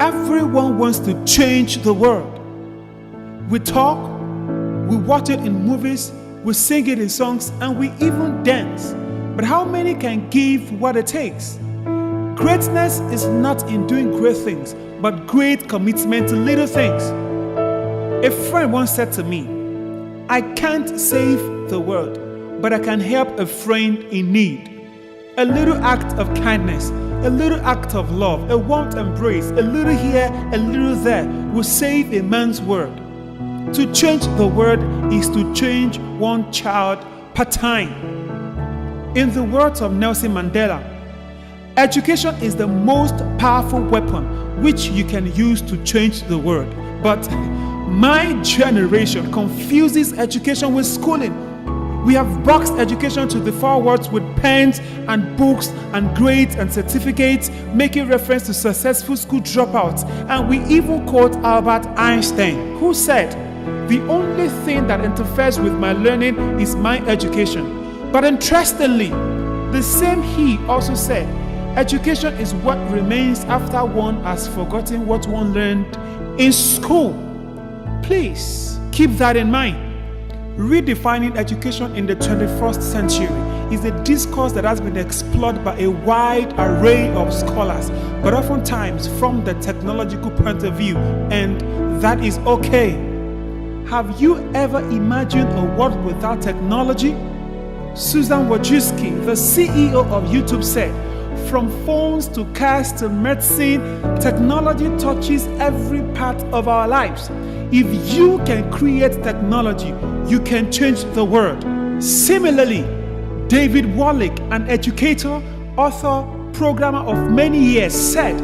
Everyone wants to change the world. We talk, we watch it in movies, we sing it in songs, and we even dance. But how many can give what it takes? Greatness is not in doing great things, but great commitment to little things. A friend once said to me, I can't save the world, but I can help a friend in need. A little act of kindness, a little act of love, a warm embrace, a little here, a little there will save a man's world. To change the world is to change one child per time. In the words of Nelson Mandela, education is the most powerful weapon which you can use to change the world. But my generation confuses education with schooling. We have boxed education to the forwards with pens and books and grades and certificates, making reference to successful school dropouts. And we even quote Albert Einstein, who said, "The only thing that interferes with my learning is my education." But interestingly, the same he also said, education is what remains after one has forgotten what one learned in school. Please keep that in mind. Redefining education in the 21st century is a discourse that has been explored by a wide array of scholars, but oftentimes from the technological point of view, and that is okay. Have you ever imagined a world without technology? Susan Wojcicki, the CEO of YouTube, said, "From phones to cars to medicine, technology touches every part of our lives. If you can create technology, you can change the world." Similarly, David Wallach, an educator, author, programmer of many years, said,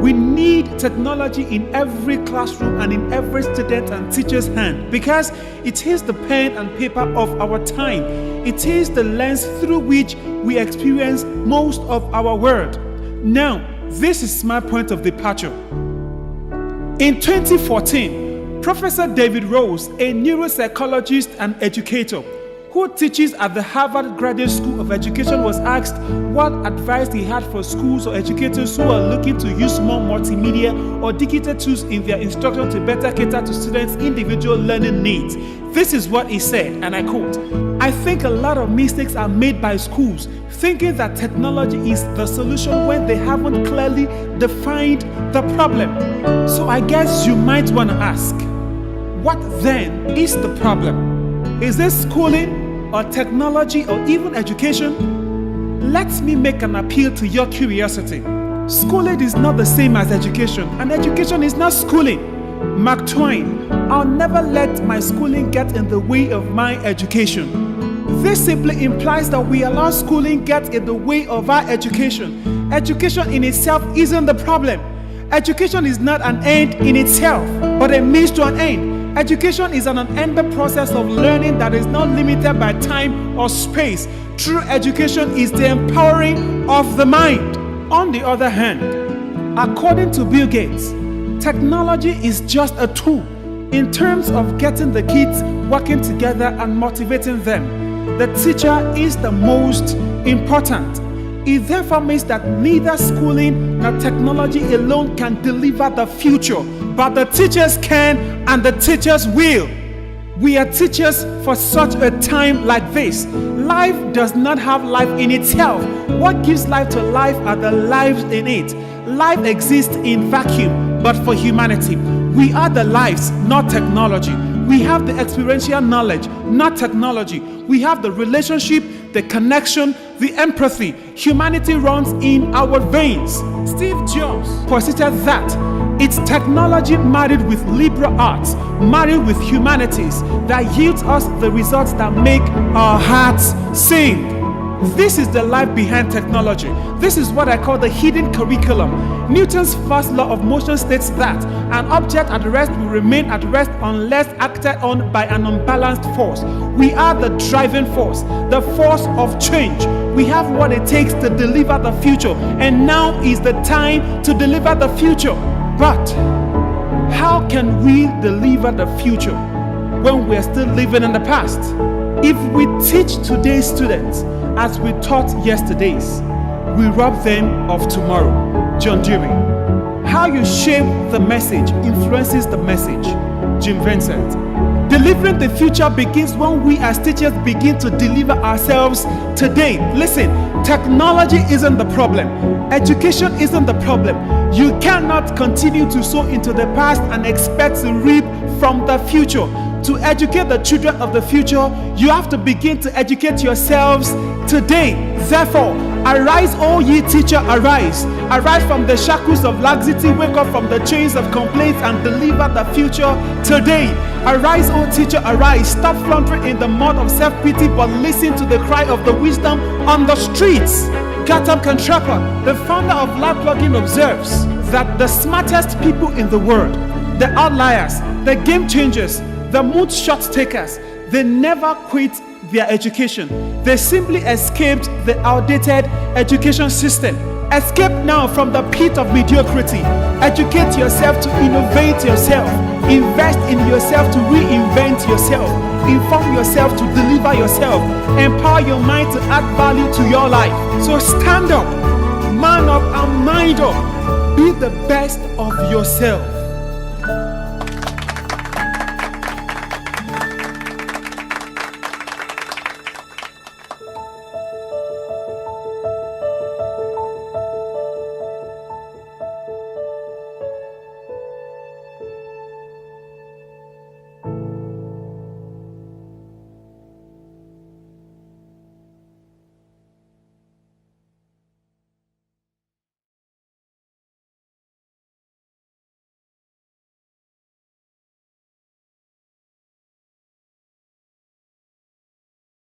"We need technology in every classroom and in every student and teacher's hand because it is the pen and paper of our time. It is the lens through which we experience most of our world." Now, this is my point of departure. In 2014, Professor David Rose, a neuropsychologist and educator who teaches at the Harvard Graduate School of Education, was asked what advice he had for schools or educators who are looking to use more multimedia or digital tools in their instruction to better cater to students' individual learning needs. This is what he said, and I quote, "I think a lot of mistakes are made by schools thinking that technology is the solution when they haven't clearly defined the problem." So I guess you might want to ask, what then is the problem? Is this schooling or technology or even education? Let me make an appeal to your curiosity. Schooling is not the same as education, and education is not schooling. Mark Twain, "I'll never let my schooling get in the way of my education." This simply implies that we allow schooling get in the way of our education. Education in itself isn't the problem. Education is not an end in itself, but a means to an end. Education is an unending process of learning that is not limited by time or space. True education is the empowering of the mind. On the other hand, according to Bill Gates, technology is just a tool in terms of getting the kids working together and motivating them. The teacher is the most important. It therefore means that neither schooling nor technology alone can deliver the future, but the teachers can and the teachers will. We are teachers for such a time like this. Life does not have life in itself. What gives life to life are the lives in it. Life exists in vacuum, but for humanity. We are the lives, not technology. We have the experiential knowledge, not technology. We have the relationship, the connection, the empathy. Humanity runs in our veins. Steve Jobs posited that it's technology married with liberal arts, married with humanities, that yields us the results that make our hearts sing. This is the life behind technology. This is what I call the hidden curriculum. Newton's first law of motion states that an object at rest will remain at rest unless acted on by an unbalanced force. We are the driving force, the force of change. We have what it takes to deliver the future, and now is the time to deliver the future. But how can we deliver the future when we're still living in the past? If we teach today's students as we taught yesterday's, we rob them of tomorrow. John Dewey. How you shape the message influences the message. Jim Vincent. Delivering the future begins when we as teachers begin to deliver ourselves today. Listen, technology isn't the problem. Education isn't the problem. You cannot continue to sow into the past and expect to reap from the future. To educate the children of the future, you have to begin to educate yourselves today. Therefore, arise, O ye teacher, arise. Arise from the shackles of laxity, wake up from the chains of complaints and deliver the future today. Arise, O teacher, arise. Stop floundering in the mud of self-pity, but listen to the cry of the wisdom on the streets. Gautam Kantrapa, the founder of Lab Plugin, observes that the smartest people in the world, the outliers, the game changers, the moonshot takers, they never quit their education. They simply escaped the outdated education system. Escape now from the pit of mediocrity. Educate yourself to innovate yourself. Invest in yourself to reinvent yourself. Inform yourself to deliver yourself. Empower your mind to add value to your life. So stand up, man up, and mind up. Be the best of yourself.